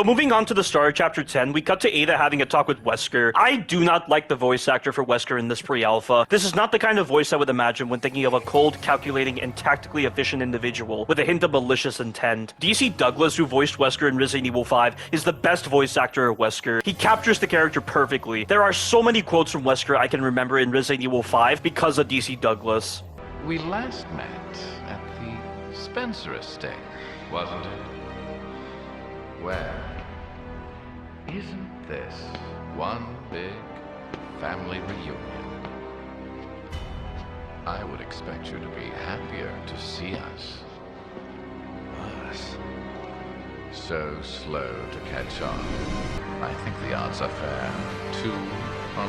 So moving on to the start of Chapter 10, we cut to Ada having a talk with Wesker. I do not like the voice actor for Wesker in this pre-alpha. This is not the kind of voice I would imagine when thinking of a cold, calculating, and tactically efficient individual with a hint of malicious intent. DC Douglas, who voiced Wesker in Resident Evil 5, is the best voice actor of Wesker. He captures the character perfectly. There are so many quotes from Wesker I can remember in Resident Evil 5 because of DC Douglas. We last met at the Spencer estate, wasn't it? Well, isn't this one big family reunion? I would expect you to be happier to see us. Us? So slow to catch on. I think the odds are fair. 2 on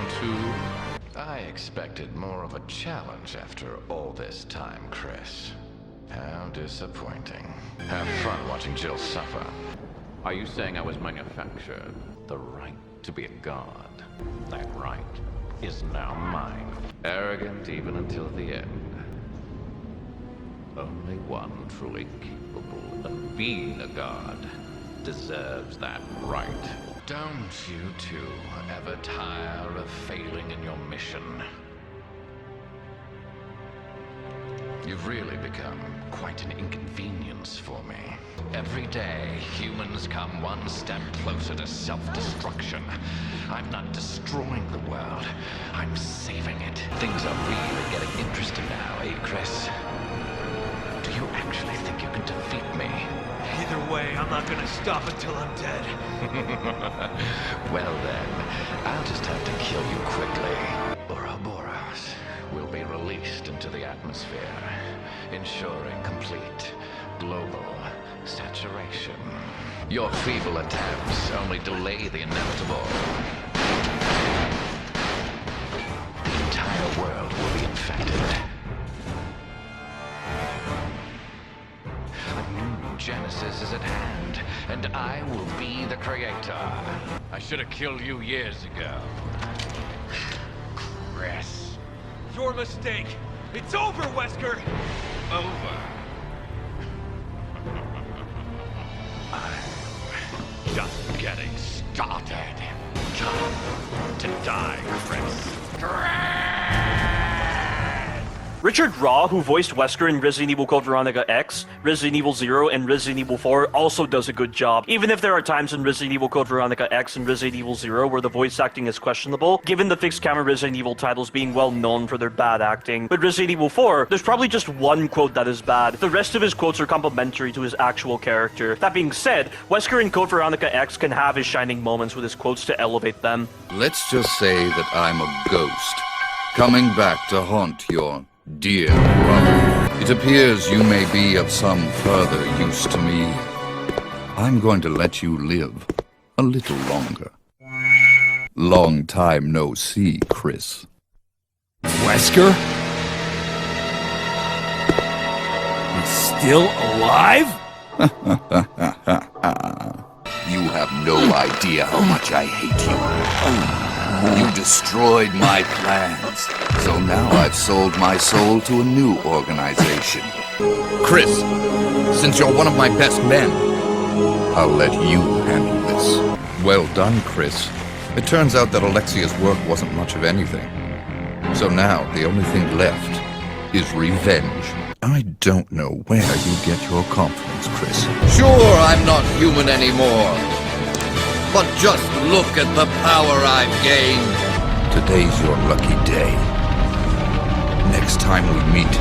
2. I expected more of a challenge after all this time, Chris. How disappointing. Have fun watching Jill suffer. Are you saying I was manufactured? The right to be a god. That right is now mine. Arrogant even until the end. Only one truly capable of being a god deserves that right. Don't you two ever tire of failing in your mission? You've really become quite an inconvenience for me. Every day, humans come one step closer to self-destruction. I'm not destroying the world, I'm saving it. Things are really getting interesting now, eh, Chris? Do you actually think you can defeat me? Either way, I'm not gonna stop until I'm dead. Well then, I'll just have to kill you quickly. Ouroboros will be released into the atmosphere, ensuring complete global saturation. Your feeble attempts only delay the inevitable. The entire world will be infected. A new Genesis is at hand, and I will be the creator. I should have killed you years ago. Chris. Your mistake. It's over, Wesker. Over. I'm just getting started. Time to die, Chris. Richard Raw, who voiced Wesker in Resident Evil Code Veronica X, Resident Evil 0, and Resident Evil 4, also does a good job, even if there are times in Resident Evil Code Veronica X and Resident Evil 0 where the voice acting is questionable, given the fixed camera Resident Evil titles being well known for their bad acting. With Resident Evil 4, there's probably just one quote that is bad. The rest of his quotes are complimentary to his actual character. That being said, Wesker in Code Veronica X can have his shining moments with his quotes to elevate them. Let's just say that I'm a ghost, coming back to haunt your dear brother. It appears you may be of some further use to me. I'm going to let you live a little longer. Long time no see, Chris. Wesker? He's still alive? You have no idea how much I hate you. You destroyed my plans, so now I've sold my soul to a new organization. Chris, since you're one of my best men, I'll let you handle this. well done, Chris. It turns out that Alexia's work wasn't much of anything. So now, the only thing left is revenge. I don't know where you get your confidence, Chris. Sure, I'm not human anymore. But just look at the power I've gained. Today's your lucky day. Next time we meet,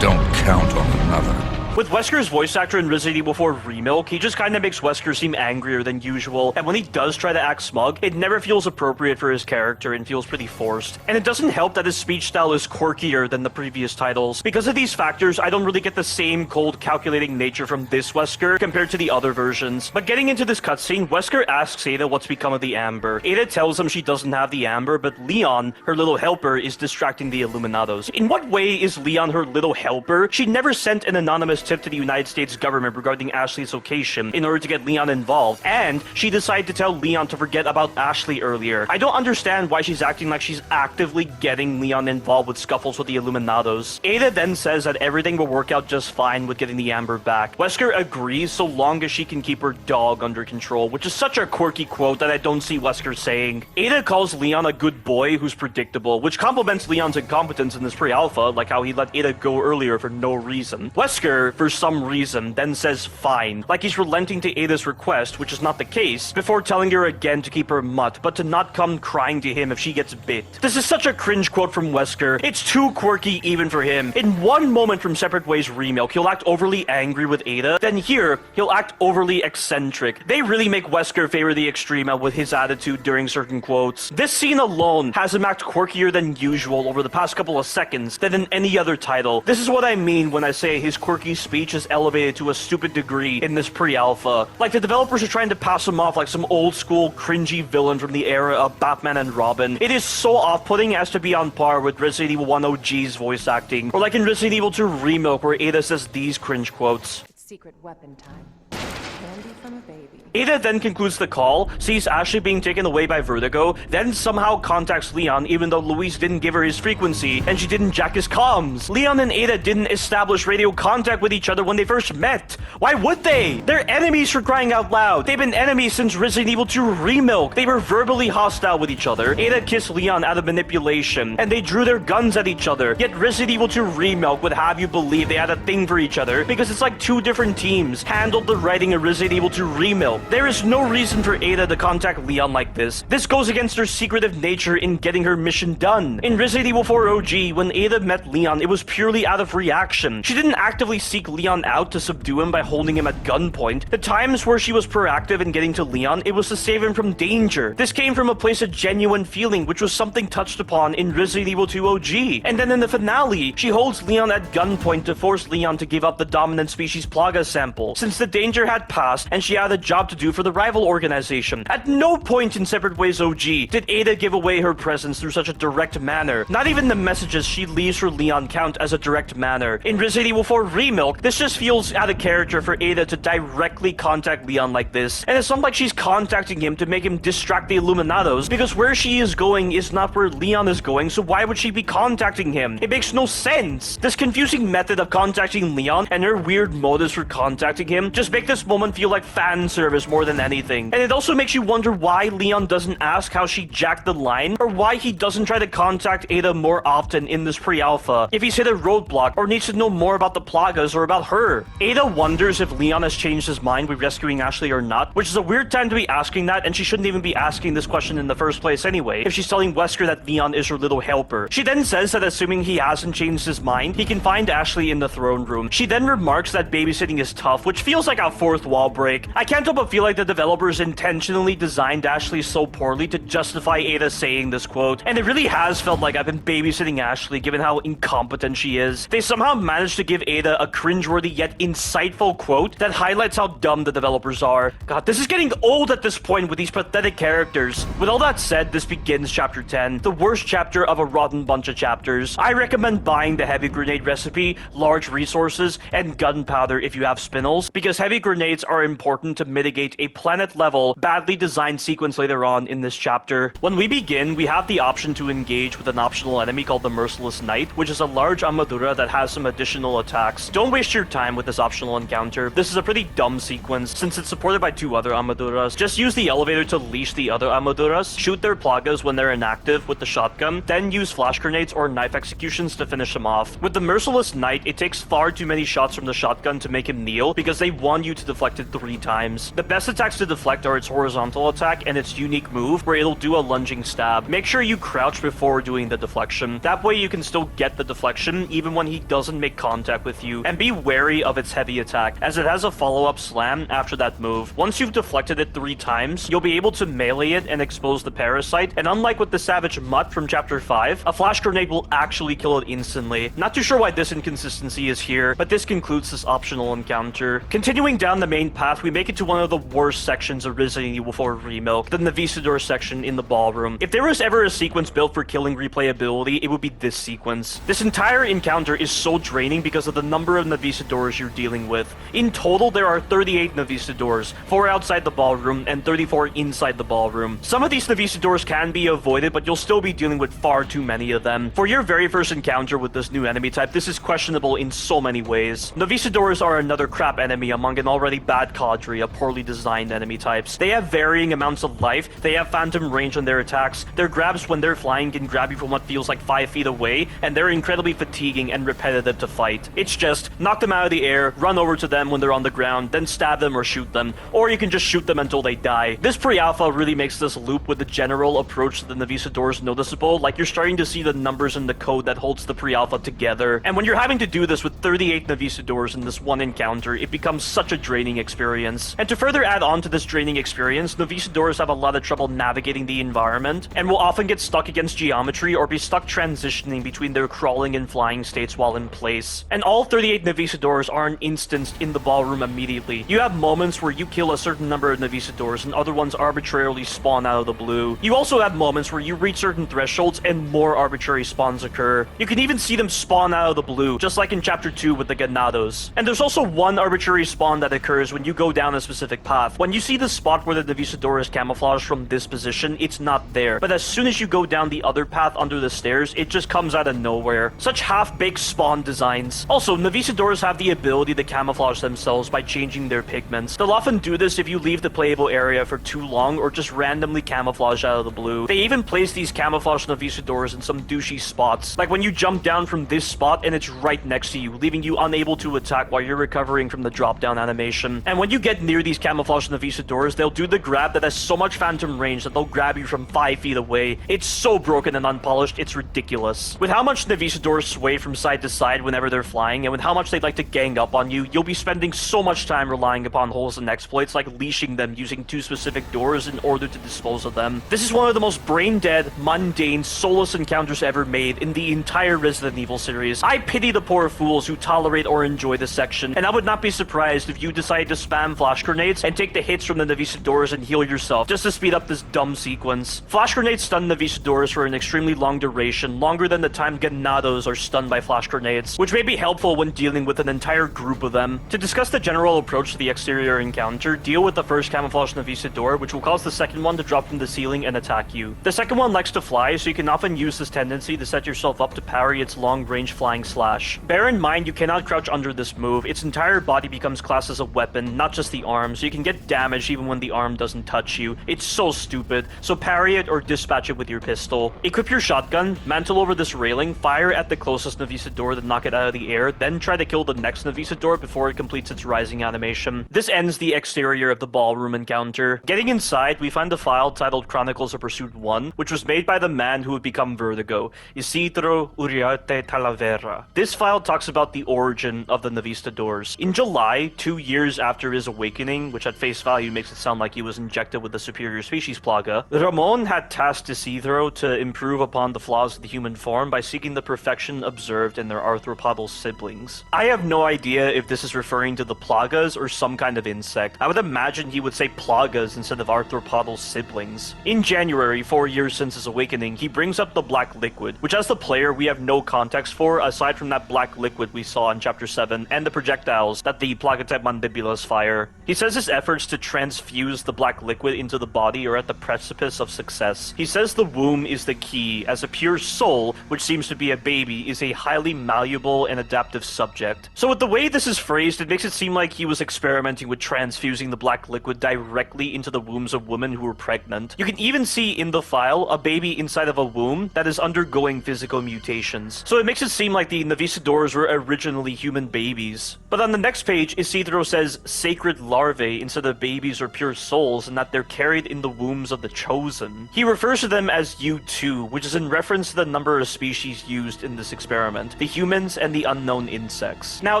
don't count on another. With Wesker's voice actor in Resident Evil 4 Remilk, he just kinda makes Wesker seem angrier than usual, and when he does try to act smug, it never feels appropriate for his character and feels pretty forced. And it doesn't help that his speech style is quirkier than the previous titles. Because of these factors, I don't really get the same cold, calculating nature from this Wesker compared to the other versions. But getting into this cutscene, Wesker asks Ada what's become of the Amber. Ada tells him she doesn't have the Amber, but Leon, her little helper, is distracting the Illuminados. In what way is Leon her little helper? She never sent an anonymous tip to the United States government regarding Ashley's location in order to get Leon involved, and she decided to tell Leon to forget about Ashley earlier. I don't understand why she's acting like she's actively getting Leon involved with scuffles with the Illuminados. Ada then says that everything will work out just fine with getting the Amber back. Wesker agrees so long as she can keep her dog under control, which is such a quirky quote that I don't see Wesker saying. Ada calls Leon a good boy who's predictable, which complements Leon's incompetence in this pre-alpha, like how he let Ada go earlier for no reason. Wesker, for some reason, then says fine, like he's relenting to Ada's request, which is not the case, before telling her again to keep her mutt, but to not come crying to him if she gets bit. This is such a cringe quote from Wesker. It's too quirky even for him. In one moment from Separate Ways Remilk, he'll act overly angry with Ada, then here, he'll act overly eccentric. They really make Wesker favor the extrema with his attitude during certain quotes. This scene alone has him act quirkier than usual over the past couple of seconds than in any other title. This is what I mean when I say his quirky speech is elevated to a stupid degree in this pre-alpha. Like the developers are trying to pass him off like some old school cringy villain from the era of Batman and Robin. It is so off-putting as to be on par with Resident Evil 1 OG's voice acting, or like in Resident Evil 2 Remilk where Ada says these cringe quotes. It's secret weapon time. Candy from a baby. Ada then concludes the call, sees Ashley being taken away by Vertigo, then somehow contacts Leon even though Luis didn't give her his frequency and she didn't jack his comms. Leon and Ada didn't establish radio contact with each other when they first met. Why would they? They're enemies for crying out loud. They've been enemies since Resident Evil 2 Remilk. They were verbally hostile with each other. Ada kissed Leon out of manipulation, and they drew their guns at each other. Yet Resident Evil 2 Remilk would have you believe they had a thing for each other because it's like two different teams handled the writing of Resident Evil 2 Remilk. There is no reason for Ada to contact Leon like this. This goes against her secretive nature in getting her mission done. In Resident Evil 4 OG, when Ada met Leon, it was purely out of reaction. She didn't actively seek Leon out to subdue him by holding him at gunpoint. The times where she was proactive in getting to Leon, it was to save him from danger. This came from a place of genuine feeling, which was something touched upon in Resident Evil 2 OG. And then in the finale, she holds Leon at gunpoint to force Leon to give up the dominant species Plaga sample, since the danger had passed and she had a job to do for the rival organization. At no point in Separate Ways OG did Ada give away her presence through such a direct manner. Not even the messages she leaves for Leon count as a direct manner. In Resident Evil 4 Remilk, this just feels out of character for Ada to directly contact Leon like this. And it's not like she's contacting him to make him distract the Illuminados, because where she is going is not where Leon is going, so why would she be contacting him? It makes no sense. This confusing method of contacting Leon and her weird motives for contacting him just make this moment feel like fan service more than anything. And it also makes you wonder why Leon doesn't ask how she jacked the line, or why he doesn't try to contact Ada more often in this pre-alpha, if he's hit a roadblock or needs to know more about the Plagas or about her. Ada wonders if Leon has changed his mind with rescuing Ashley or not, which is a weird time to be asking that, and she shouldn't even be asking this question in the first place anyway, if she's telling Wesker that Leon is her little helper. She then says that assuming he hasn't changed his mind, he can find Ashley in the throne room. She then remarks that babysitting is tough, which feels like a fourth wall break. I can't help but feel like the developers intentionally designed Ashley so poorly to justify Ada saying this quote, and it really has felt like I've been babysitting Ashley given how incompetent she is. They somehow managed to give Ada a cringeworthy yet insightful quote that highlights how dumb the developers are. God, this is getting old at this point with these pathetic characters. With all that said, this begins chapter 10, the worst chapter of a rotten bunch of chapters. I recommend buying the heavy grenade recipe, large resources, and gunpowder if you have spinels, because heavy grenades are important to mitigate a planet-level, badly designed sequence later on in this chapter. When we begin, we have the option to engage with an optional enemy called the Merciless Knight, which is a large armadura that has some additional attacks. Don't waste your time with this optional encounter. This is a pretty dumb sequence, since it's supported by two other armaduras. Just use the elevator to leash the other armaduras, shoot their plagas when they're inactive with the shotgun, then use flash grenades or knife executions to finish them off. With the Merciless Knight, it takes far too many shots from the shotgun to make him kneel, because they want you to deflect it 3 times. The best attacks to deflect are its horizontal attack and its unique move, where it'll do a lunging stab. Make sure you crouch before doing the deflection. That way you can still get the deflection even when he doesn't make contact with you. And be wary of its heavy attack, as it has a follow-up slam after that move. Once you've deflected it 3 times, you'll be able to melee it and expose the parasite, and unlike with the Savage Mutt from chapter 5, a flash grenade will actually kill it instantly. Not too sure why this inconsistency is here, but this concludes this optional encounter. Continuing down the main main path, we make it to one of the worst sections of Resident Evil 4 Remilk, the Navisador section in the Ballroom. If there was ever a sequence built for killing replayability, it would be this sequence. This entire encounter is so draining because of the number of Navisadors you're dealing with. In total, there are 38 Navisadors, 4 outside the Ballroom and 34 inside the Ballroom. Some of these Navisadors can be avoided, but you'll still be dealing with far too many of them. For your very first encounter with this new enemy type, this is questionable in so many ways. Navisadors are another crap enemy among an already bad cadre of poorly designed enemy types. They have varying amounts of life, they have phantom range on their attacks, their grabs when they're flying can grab you from what feels like 5 feet away, and they're incredibly fatiguing and repetitive to fight. It's just, knock them out of the air, run over to them when they're on the ground, then stab them or shoot them, or you can just shoot them until they die. This pre-alpha really makes this loop with the general approach to the Navisadors noticeable, like you're starting to see the numbers in the code that holds the pre-alpha together. And when you're having to do this with 38 Navisadors in this one encounter, it becomes such a draining experience. And to further add on to this draining experience, Navisadors have a lot of trouble navigating the environment, and will often get stuck against geometry or be stuck transitioning between their crawling and flying states while in place. And all 38 Navisadors aren't instanced in the Ballroom immediately. You have moments where you kill a certain number of Navisadors and other ones arbitrarily spawn out of the blue. You also have moments where you reach certain thresholds and more arbitrary spawns occur. You can even see them spawn out of the blue, just like in Chapter 2 with the Ganados. And there's also one arbitrary spawn that occurs when you go down a specific path. When you see the spot where the Navisador is camouflaged from this position, it's not there. But as soon as you go down the other path under the stairs, it just comes out of nowhere. Such half-baked spawn designs. Also, Navisadors have the ability to camouflage themselves by changing their pigments. They'll often do this if you leave the playable area for too long or just randomly camouflage out of the blue. They even place these camouflage Navisadors in some douchey spots, like when you jump down from this spot and it's right next to you, leaving you unable to attack while you're recovering from the drop-down animation. And when you get near these camouflage Navisadors, they'll do the grab that has so much phantom range that they'll grab you from 5 feet away. It's so broken and unpolished, it's ridiculous. With how much Navisadors sway from side to side whenever they're flying, and with how much they'd like to gang up on you, you'll be spending so much time relying upon holes and exploits like leashing them using 2 specific doors in order to dispose of them. This is one of the most brain-dead, mundane, soulless encounters ever made in the entire Resident Evil series. I pity the poor fools who tolerate or enjoy this section, and I would not be surprised if you decide to spam flash grenades and take the hits from the Navisadors and heal yourself just to speed up this dumb sequence. Flash grenades stun Navisadors for an extremely long duration, longer than the time Ganados are stunned by flash grenades, which may be helpful when dealing with an entire group of them. To discuss the general approach to the exterior encounter, deal with the first camouflage Navisador, which will cause the second one to drop from the ceiling and attack you. The second one likes to fly, so you can often use this tendency to set yourself up to parry its long-range flying slash. Bear in mind you cannot crouch under this move. Its entire body becomes classed as a weapon, not just the arm, so you can get damage even when the arm doesn't touch you. It's so stupid, so parry it or dispatch it with your pistol. Equip your shotgun, mantle over this railing, fire at the closest Navisador to knock it out of the air, then try to kill the next Navisador before it completes its rising animation. This ends the exterior of the Ballroom encounter. Getting inside, we find the file titled Chronicles of Pursuit 1, which was made by the man who would become Vertigo, Isidro Uriarte Talavera. This file talks about the origin of the Navisadors. In July, 2 years after his awakening, which at face value makes it sound like he was injected with the superior species plaga, Ramon had tasked Isidro to improve upon the flaws of the human form by seeking the perfection observed in their arthropodal siblings. I have no idea if this is referring to the plagas or some kind of insect. I would imagine he would say plagas instead of arthropodal siblings. In January, 4 years since his awakening, he brings up the black liquid, which as the player we have no context for aside from that black liquid we saw in Chapter 7 and the projectiles that the Plagatep Mandibulas fire. He says his efforts to transfuse the black liquid into the body are at the precipice of success. He says the womb is the key, as a pure soul, which seems to be a baby, is a highly malleable and adaptive subject. So with the way this is phrased, it makes it seem like he was experimenting with transfusing the black liquid directly into the wombs of women who were pregnant. You can even see in the file a baby inside of a womb that is undergoing physical mutations. So it makes it seem like the Navisadors were originally human babies. But on the next page, Isidro says sacred larvae instead of babies or pure souls, and that they're carried in the wombs of the chosen. He refers to them as U2, which is in reference to the number of species used in this experiment, the humans and the unknown insects. Now,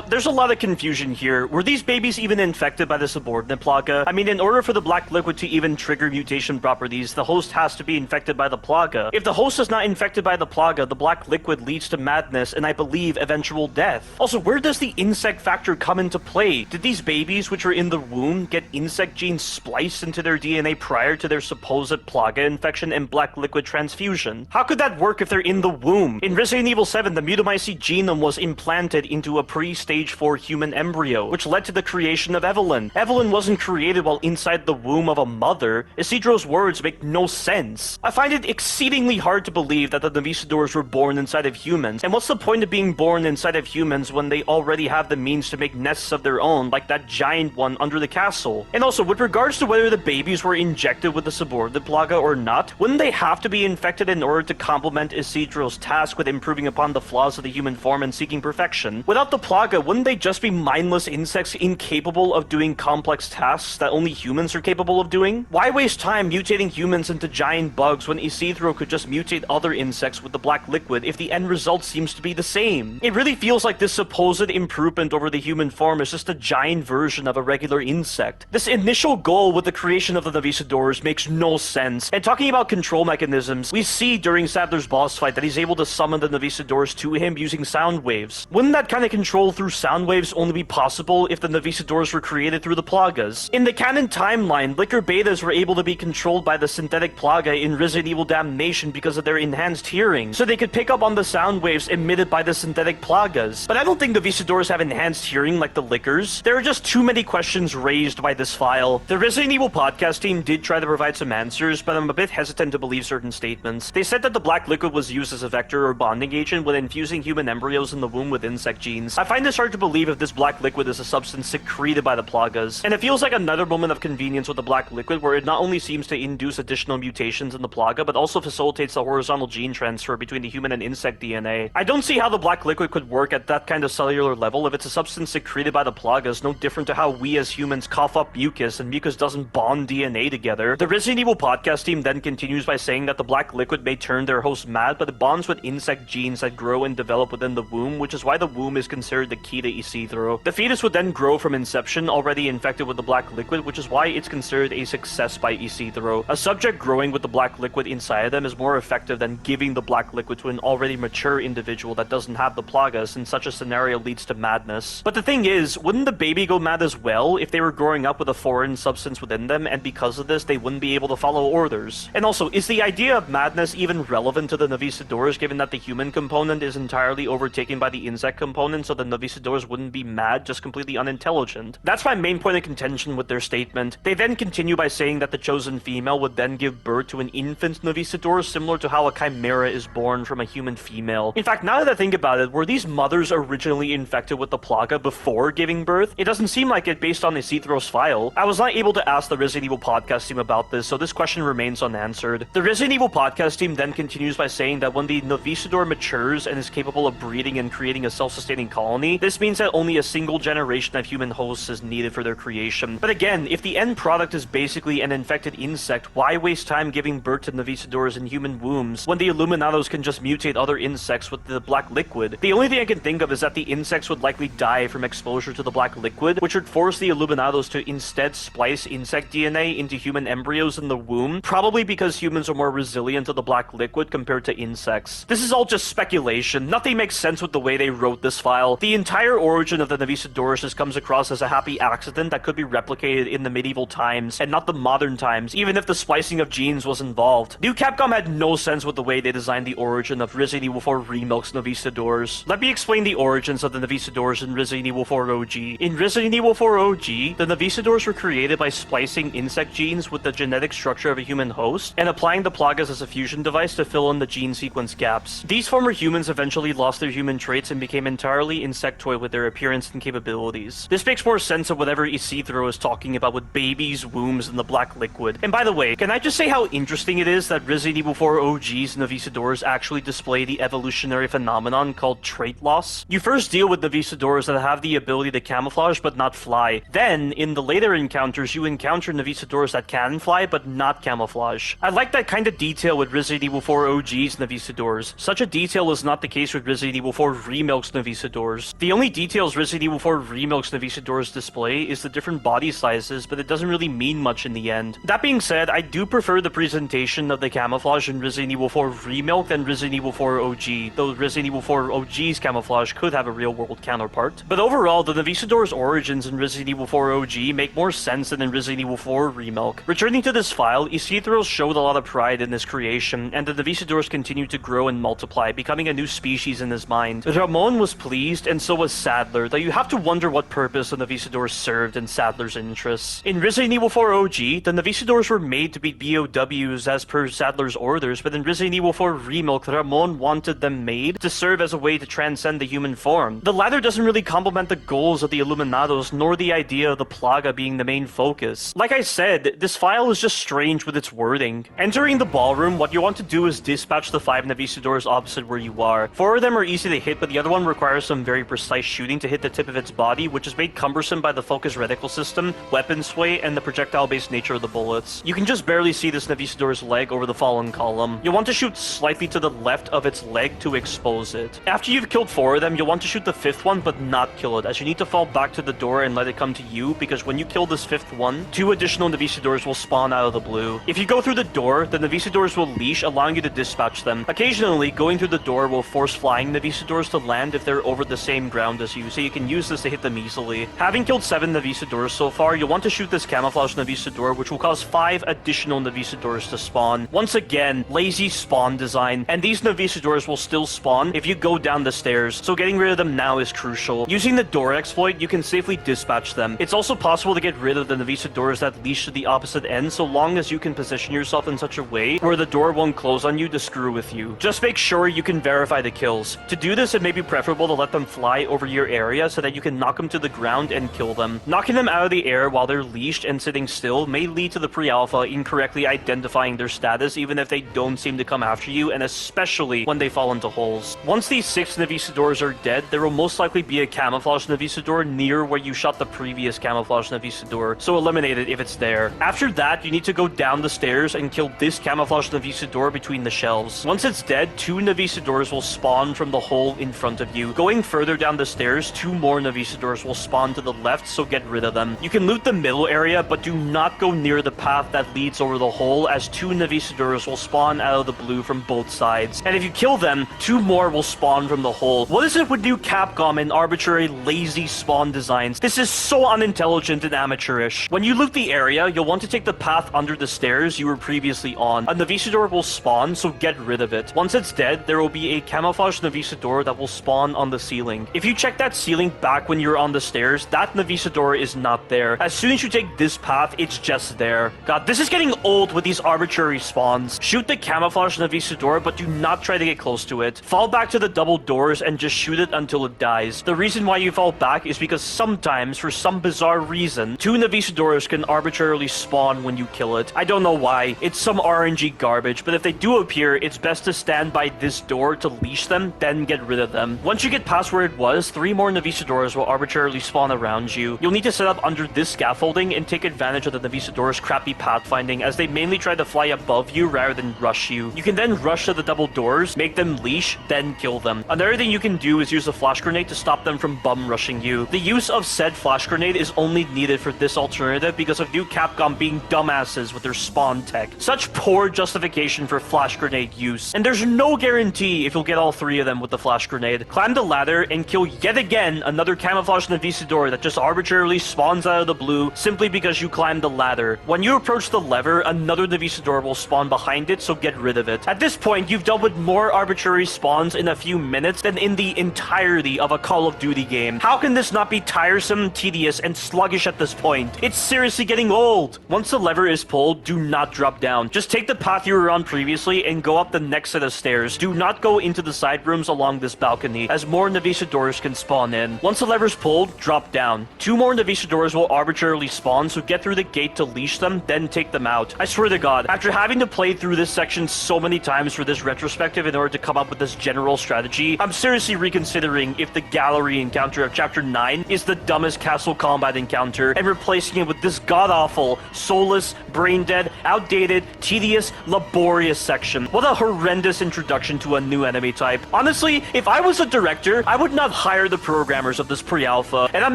there's a lot of confusion here. Were these babies even infected by the subordinate plaga? I mean, in order for the black liquid to even trigger mutation properties, the host has to be infected by the plaga. If the host is not infected by the plaga, the black liquid leads to madness and I believe eventual death. Also, where does the insect factor come into play? Did these babies babies which are in the womb get insect genes spliced into their DNA prior to their supposed plaga infection and black liquid transfusion. How could that work if they're in the womb? In Resident Evil 7, the Mutamycete genome was implanted into a pre-stage 4 human embryo, which led to the creation of Evelyn. Evelyn wasn't created while inside the womb of a mother. Isidro's words make no sense. I find it exceedingly hard to believe that the Novicidors were born inside of humans, and what's the point of being born inside of humans when they already have the means to make nests of their own, like that giant one under the castle? And also, with regards to whether the babies were injected with the subordinate plaga or not, wouldn't they have to be infected in order to complement Isidro's task with improving upon the flaws of the human form and seeking perfection? Without the plaga, wouldn't they just be mindless insects incapable of doing complex tasks that only humans are capable of doing? Why waste time mutating humans into giant bugs when Isidro could just mutate other insects with the black liquid if the end result seems to be the same? It really feels like this supposed improvement over the human form is just a giant version of a regular insect. This initial goal with the creation of the Novicidors makes no sense, and talking about control mechanisms, we see during Sadler's boss fight that he's able to summon the Novicidors to him using sound waves. Wouldn't that kind of control through sound waves only be possible if the Novicidors were created through the plagas? In the canon timeline, Liquor Betas were able to be controlled by the synthetic plaga in Resident Evil Damnation because of their enhanced hearing, so they could pick up on the sound waves emitted by the synthetic plagas. But I don't think Novicidors have enhanced hearing like the Lickers. There are just too many questions raised by this file. The Resident Evil podcast team did try to provide some answers, but I'm a bit hesitant to believe certain statements. They said that the black liquid was used as a vector or bonding agent when infusing human embryos in the womb with insect genes. I find this hard to believe if this black liquid is a substance secreted by the plagas, and it feels like another moment of convenience with the black liquid where it not only seems to induce additional mutations in the plaga, but also facilitates the horizontal gene transfer between the human and insect DNA. I don't see how the black liquid could work at that kind of cellular level if it's a substance secreted by the plagas, no different to how we as humans cough up mucus and mucus doesn't bond DNA together. The Resident Evil podcast team then continues by saying that the black liquid may turn their host mad, but it bonds with insect genes that grow and develop within the womb, which is why the womb is considered the key to Isidro. The fetus would then grow from inception already infected with the black liquid, which is why it's considered a success by Isidro. A subject growing with the black liquid inside of them is more effective than giving the black liquid to an already mature individual that doesn't have the plagas, and such a scenario leads to madness. But the thing is, wouldn't the baby go mad as well if they were growing up with a foreign substance within them, and because of this they wouldn't be able to follow orders? And also, is the idea of madness even relevant to the Novicidors, given that the human component is entirely overtaken by the insect component, so the Novicidors wouldn't be mad, just completely unintelligent? That's my main point of contention with their statement. They then continue by saying that the chosen female would then give birth to an infant Novicidor, similar to how a chimera is born from a human female. In fact, now that I think about it, were these mothers originally infected with the plaga before giving birth? It doesn't seem like it based on Isidro's file. I was not able to ask the Resident Evil podcast team about this, so this question remains unanswered. The Resident Evil podcast team then continues by saying that when the Novicidor matures and is capable of breeding and creating a self-sustaining colony, this means that only a single generation of human hosts is needed for their creation. But again, if the end product is basically an infected insect, why waste time giving birth to Novicidors in human wombs when the Illuminados can just mutate other insects with the black liquid? The only thing I can think of is that the insects would likely die from exposure to the black liquid, which would force the Illuminados to instead splice insect DNA into human embryos in the womb, probably because humans are more resilient to the black liquid compared to insects. This is all just speculation. Nothing makes sense with the way they wrote this file. The entire origin of the Novicidors just comes across as a happy accident that could be replicated in the medieval times and not the modern times, even if the splicing of genes was involved. New Capcom had no sense with the way they designed the origin of Resident Evil 4 Remilk's Novicidors. Let me explain the origins of the Novicidors in Resident Evil 4 OG. In Resident Evil 4 OG, the Novicidors were created by splicing insect genes with the genetic structure of a human host and applying the plagas as a fusion device to fill in the gene sequence gaps. These former humans eventually lost their human traits and became entirely insectoid with their appearance and capabilities. This makes more sense of whatever Isidro is talking about with babies, wombs, and the black liquid. And by the way, can I just say how interesting it is that Resident Evil 4 OG's Novicidors actually display the evolutionary phenomenon called trait loss? You first deal with Novicidors that have the ability to camouflage but not fly. Then, in the later encounters, you encounter Novicidors that can fly but not camouflage. I like that kind of detail with Resident Evil 4 OG's Novicidors. Such a detail is not the case with Resident Evil 4 Remilk's Novicidors. The only details Resident Evil 4 Remilk's Novicidors display is the different body sizes, but it doesn't really mean much in the end. That being said, I do prefer the presentation of the camouflage in Resident Evil 4 Remilk than Resident Evil 4 OG, though Resident Evil 4 OG's camouflage could have a real-world counterpart. But overall, the Novicidors' origins sequence in Resident Evil 4 OG make more sense than in Resident Evil 4 Remilk. Returning to this file, Isidro showed a lot of pride in his creation, and the Navisidors continued to grow and multiply, becoming a new species in his mind. Ramon was pleased, and so was Sadler, though you have to wonder what purpose the Navisidors served in Sadler's interests. In Resident Evil 4 OG, the Navisidors were made to be BOWs as per Sadler's orders, but in Resident Evil 4 Remilk, Ramon wanted them made to serve as a way to transcend the human form. The latter doesn't really complement the goals of the Illuminados, nor the idea of the Plaga being the main focus. Like I said, this file is just strange with its wording. Entering the ballroom, what you want to do is dispatch the 5 Navisidors opposite where you are. 4 of them are easy to hit, but the other one requires some very precise shooting to hit the tip of its body, which is made cumbersome by the focus reticle system, weapon sway, and the projectile-based nature of the bullets. You can just barely see this Navisidor's leg over the fallen column. You'll want to shoot slightly to the left of its leg to expose it. After you've killed 4 of them, you'll want to shoot the 5th one, but not kill it, as you need to fall back to the door and let it come to you, because when you kill this 5th one, 2 additional Navisidors will spawn out of the blue. If you go through the door, the Navisidors will leash, allowing you to dispatch them. Occasionally, going through the door will force flying Navisidors to land if they're over the same ground as you, so you can use this to hit them easily. Having killed 7 Navisidors so far, you'll want to shoot this camouflage Navisidor, which will cause 5 additional Navisidors to spawn. Once again, lazy spawn design, and these Navisidors will still spawn if you go down the stairs, so getting rid of them now is crucial. Using the door exploit, you can safely dispatch them. It's also possible to get rid of the Navisidors that leash to the opposite end, so long as you can position yourself in such a way where the door won't close on you to screw with you. Just make sure you can verify the kills. To do this, it may be preferable to let them fly over your area so that you can knock them to the ground and kill them. Knocking them out of the air while they're leashed and sitting still may lead to the pre-alpha incorrectly identifying their status even if they don't seem to come after you, and especially when they fall into holes. Once these 6 Navisidors are dead, there will most likely be a camouflage Navisidor near where you shot the previous camouflage Navisidor, so eliminate it if it's there. After that, you need to go down the stairs and kill this camouflage Navisidor between the shelves. Once it's dead, 2 Navisidors will spawn from the hole in front of you. Going further down the stairs, 2 more Navisidors will spawn to the left, so get rid of them. You can loot the middle area, but do not go near the path that leads over the hole, as 2 Navisidors will spawn out of the blue from both sides. And if you kill them, 2 more will spawn from the hole. What is it with new Capcom and arbitrary lazy spawn designs? This is so unintelligent and amateurish. When you loot the area, you'll want to take the path under the stairs you were previously on. A Navisidor will spawn, so get rid of it. Once it's dead, there will be a camouflage Navisidor that will spawn on the ceiling. If you check that ceiling back when you're on the stairs, that Navisidor is not there. As soon as you take this path, it's just there. God, this is getting old with these arbitrary spawns. Shoot the camouflage Navisidor, but do not try to get close to it. Fall back to the double doors and just shoot it until it dies. The reason why you fall back is because sometimes, for some bizarre reason, 2 Navisidors can arbitrarily spawn when you kill it. I don't know why. It's some RNG garbage, but if they do appear, it's best to stand by this door to leash them, then get rid of them. Once you get past where it was, 3 more Navisidors will arbitrarily spawn around you. You'll need to set up under this scaffolding and take advantage of the Navisidors' crappy pathfinding, as they mainly try to fly above you rather than rush you. You can then rush to the double doors, make them leash, then kill them. Another thing you can do is use a flash grenade to stop them from bum rushing you. The use of said flash grenade is only needed for this alternative because of new Capcom being dumbasses with their spawn tech. Such poor justification for flash grenade use. And there's no guarantee if you'll get all 3 of them with the flash grenade. Climb the ladder and kill yet again another camouflage Navisidor that just arbitrarily spawns out of the blue simply because you climbed the ladder. When you approach the lever, another Navisidor will spawn behind it, so get rid of it. At this point, you've dealt with more arbitrary spawns in a few minutes than in the entirety of a Call of Duty game. How can this not be tiresome, tedious, and sluggish at this point? It's seriously getting old. Once the lever is pulled, do not drop down. Just take the path you were on previously and go up the next set of stairs. Do not go into the side rooms along this balcony, as more Navisidors can spawn in. Once the lever's pulled, drop down. 2 more Navisidors will arbitrarily spawn, so get through the gate to leash them, then take them out. I swear to God, after having to play through this section so many times for this retrospective in order to come up with this general strategy, I'm seriously reconsidering if the gallery encounter of Chapter 9 is the dumbest castle combat encounter and replacing it with this god-awful, soulless, brain-dead, outdated, tedious, laborious section. What a horrendous introduction to a new enemy type. Honestly, if I was a director, I would not hire the programmers of this pre-alpha, and I'm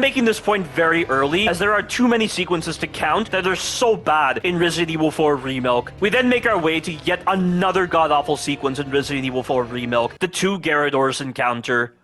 making this point very early, as there are too many sequences to count that are so bad in Resident Evil 4 Remilk. We then make our way to yet another god-awful sequence in Resident Evil 4 Remilk, the 2 Garradors encounter.